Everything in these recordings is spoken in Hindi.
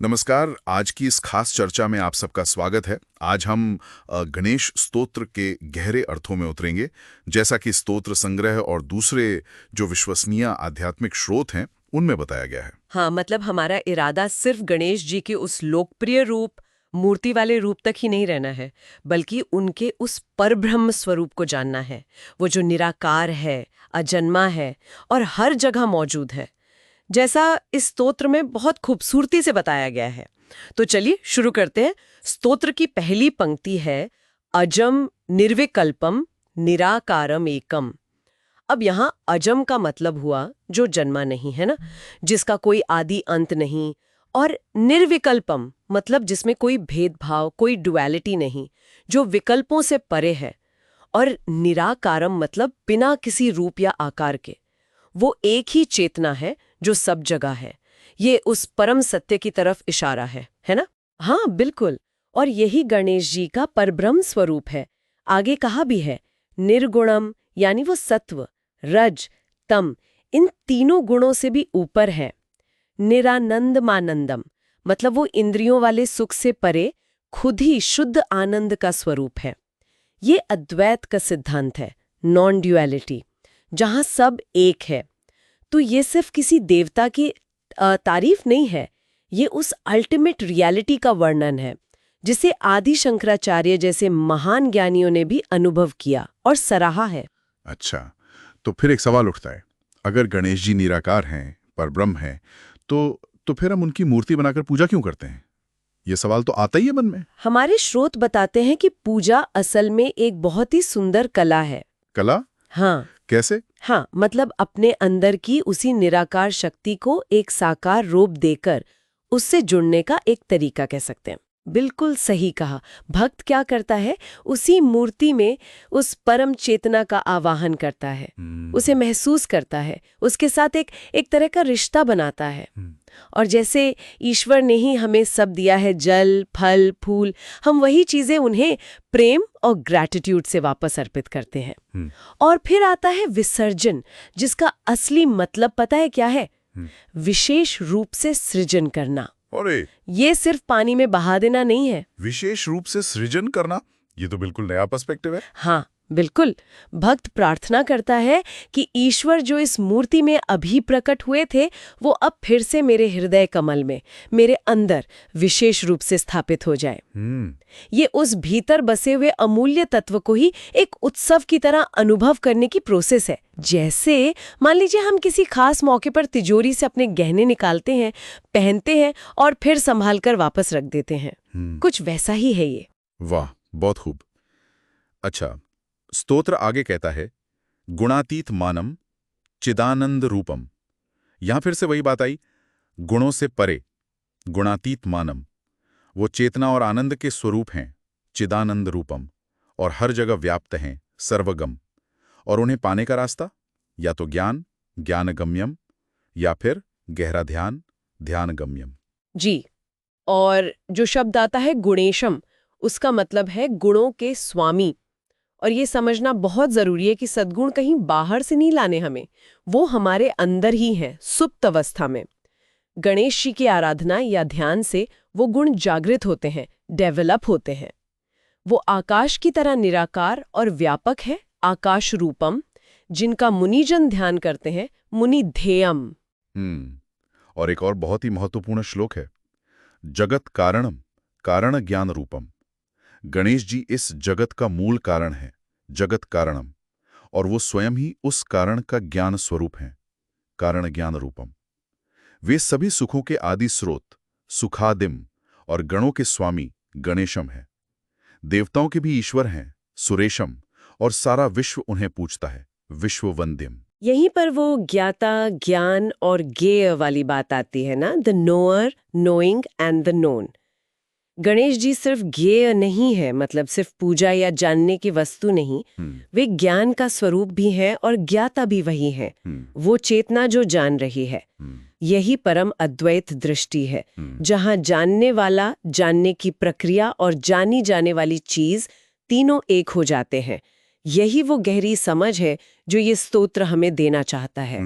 नमस्कार। आज की इस खास चर्चा में आप सबका स्वागत है। आज हम गणेश स्तोत्र के गहरे अर्थों में उतरेंगे। जैसा कि स्तोत्र संग्रह और दूसरे जो विश्वसनीय आध्यात्मिक स्रोत हैं उनमें बताया गया है। हाँ, मतलब हमारा इरादा सिर्फ गणेश जी के उस लोकप्रिय रूप, मूर्ति वाले रूप तक ही नहीं रहना है, बल्कि उनके उस परब्रह्म स्वरूप को जानना है, वो जो निराकार है, अजन्मा है और हर जगह मौजूद है, जैसा इस स्तोत्र में बहुत खूबसूरती से बताया गया है। तो चलिए शुरू करते हैं। स्तोत्र की पहली पंक्ति है, अजम निर्विकल्पम निराकारम एकम। अब यहाँ अजम का मतलब हुआ जो जन्मा नहीं है ना, जिसका कोई आदि अंत नहीं, और निर्विकल्पम मतलब जिसमें कोई भेदभाव, कोई डुअलिटी नहीं, जो विकल्पों से परे है। और निराकारम मतलब बिना किसी रूप या आकार के, वो एक ही चेतना है जो सब जगह है। ये उस परम सत्य की तरफ इशारा है ना? हाँ बिल्कुल। और यही गणेश जी का परब्रह्म स्वरूप है। आगे कहा भी है, निर्गुणम यानी वो सत्व, रज, तम, इन तीनों गुणों से भी ऊपर है। निरानंदमानंदम मतलब वो इंद्रियों वाले सुख से परे खुद ही शुद्ध आनंद का स्वरूप है। ये अद्वैत का सिद्धांत है, नॉन ड्युअलिटी, जहां सब एक है। तो ये सिर्फ किसी देवता की तारीफ नहीं है, ये उस अल्टीमेट रियलिटी का वर्णन है, जिसे आदि शंकराचार्य जैसे महान ज्ञानियों ने भी अनुभव किया और सराहा है। अच्छा, तो फिर एक सवाल उठता है, अगर गणेश जी निराकार हैं, परब्रह्म हैं, तो फिर हम उनकी मूर्ति बनाकर पूजा क्यों करते हैं? ये सवाल तो आता ही है मन में। हमारे स्रोत बताते हैं कि पूजा असल में एक बहुत ही सुंदर कला है। कला? हाँ, कैसे? हाँ, मतलब अपने अंदर की उसी निराकार शक्ति को एक साकार रूप देकर उससे जुड़ने का एक तरीका कह सकते हैं। बिल्कुल सही कहा। भक्त क्या करता है, उसी मूर्ति में उस परम चेतना का आवाहन करता है, उसे महसूस करता है, उसके साथ एक तरह का रिश्ता बनाता है। और जैसे ईश्वर ने ही हमें सब दिया है, जल, फल, फूल, हम वही चीजें उन्हें प्रेम और ग्रैटिट्यूड से वापस अर्पित करते हैं। और फिर आता है विसर्जन, जिसका असली मतलब पता है क्या है? विशेष रूप से सृजन करना। अरे, ये सिर्फ पानी में बहा देना नहीं है। विशेष रूप से सृजन करना, ये तो बिल्कुल नया पर्सपेक्टिव है। हाँ बिल्कुल। भक्त प्रार्थना करता है कि ईश्वर जो इस मूर्ति में अभी प्रकट हुए थे, वो अब फिर से मेरे हृदय कमल में, मेरे अंदर विशेष रूप से स्थापित हो जाए। ये उस भीतर बसे हुए अमूल्य तत्व को ही एक उत्सव की तरह अनुभव करने की प्रोसेस है। जैसे मान लीजिए हम किसी खास मौके पर तिजोरी से अपने गहने निकालते हैं, पहनते हैं और फिर संभाल कर वापस रख देते हैं। कुछ वैसा ही है ये। वाह, बहुत खूब। अच्छा, स्तोत्र आगे कहता है, गुणातीत मानम चिदानंद रूपम। यहां फिर से वही बात आई, गुणों से परे, गुणातीत मानम, वो चेतना और आनंद के स्वरूप हैं, चिदानंद रूपम, और हर जगह व्याप्त हैं, सर्वगम। और उन्हें पाने का रास्ता, या तो ज्ञान, ज्ञानगम्यम, या फिर गहरा ध्यान, ध्यानगम्यम। जी, और जो शब्द आता है गुणेशम, उसका मतलब है गुणों के स्वामी। और ये समझना बहुत जरूरी है कि सद्गुण कहीं बाहर से नहीं लाने हमें, वो हमारे अंदर ही हैं, सुप्त अवस्था में। गणेश जी की आराधना या ध्यान से वो गुण जागृत होते हैं, डेवलप होते हैं। वो आकाश की तरह निराकार और व्यापक है, आकाश रूपम, जिनका मुनिजन ध्यान करते हैं, मुनि ध्येयम। और एक और बहुत ही महत्वपूर्ण श्लोक है, जगत कारणम कारण ज्ञान रूपम। गणेश जी इस जगत का मूल कारण है, जगत कारणम, और वो स्वयं ही उस कारण का ज्ञान स्वरूप हैं, कारण ज्ञान रूपम। वे सभी सुखों के आदि स्रोत, सुखादिम, और गणों के स्वामी गणेशम है। देवताओं के भी ईश्वर हैं, सुरेशम, और सारा विश्व उन्हें पूजता है, विश्ववंद्यम। यहीं पर वो ज्ञाता, ज्ञान और ज्ञेय वाली बात आती है ना, the knower, knowing and the known. Ganesh ji सिर्फ ज्ञेय नहीं है, मतलब सिर्फ पूजा या जानने की वस्तु नहीं, वे ज्ञान का स्वरूप भी हैं और ज्ञाता भी वही है, वो चेतना जो जान रही है। यही परम अद्वैत दृष्टि है, जहां जानने वाला, जानने की प्रक्रिया और जानी जाने वाली चीज तीनों एक हो जाते हैं। यही वो गहरी समझ है जो ये स्तोत्र हमें देना चाहता है।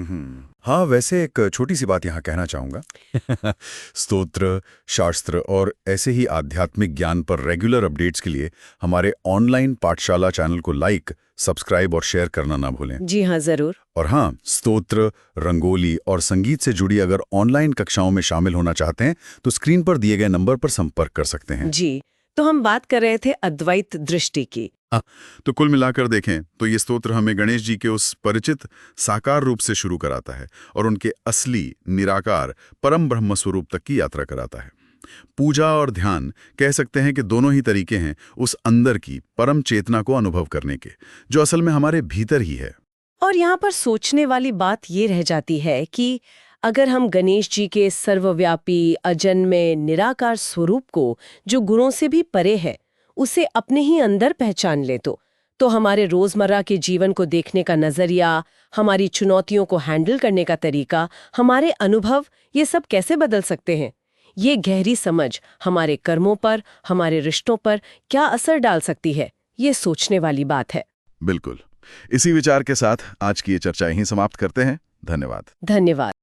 हाँ, वैसे एक छोटी सी बात यहाँ कहना चाहूँगा। स्तोत्र, शास्त्र और ऐसे ही आध्यात्मिक ज्ञान पर रेगुलर अपडेट्स के लिए हमारे ऑनलाइन पाठशाला चैनल को लाइक, सब्सक्राइब और शेयर करना ना भूलें। जी हाँ, जरूर। और हाँ, स्तोत्र, रंगोली और संगीत से जुड़ी अगर ऑनलाइन कक्षाओं में शामिल होना चाहते हैं तो स्क्रीन पर दिए गए नंबर पर संपर्क कर सकते हैं। जी, तो हम बात कर रहे थे अद्वैत दृष्टि की। तो कुल मिलाकर देखें तो ये स्तोत्र हमें गणेश जी के उस परिचित साकार रूप से शुरू कराता है और उनके असली निराकार परम ब्रह्म स्वरूप तक की यात्रा कराता है। पूजा और ध्यान कह सकते हैं कि दोनों ही तरीके हैं उस अंदर की परम चेतना को अनुभव करने के, जो असल में हमारे भीतर ही है। और यहाँ पर सोचने वाली बात ये रह जाती है कि अगर हम गणेश जी के सर्वव्यापी, अजन्मे, निराकार स्वरूप को, जो गुणों से भी परे है, उसे अपने ही अंदर पहचान ले तो हमारे रोजमर्रा के जीवन को देखने का नजरिया, हमारी चुनौतियों को हैंडल करने का तरीका, हमारे अनुभव, ये सब कैसे बदल सकते हैं। ये गहरी समझ हमारे कर्मों पर, हमारे रिश्तों पर क्या असर डाल सकती है, ये सोचने वाली बात है। बिल्कुल। इसी विचार के साथ आज की ये चर्चा यहीं समाप्त करते हैं। धन्यवाद। धन्यवाद।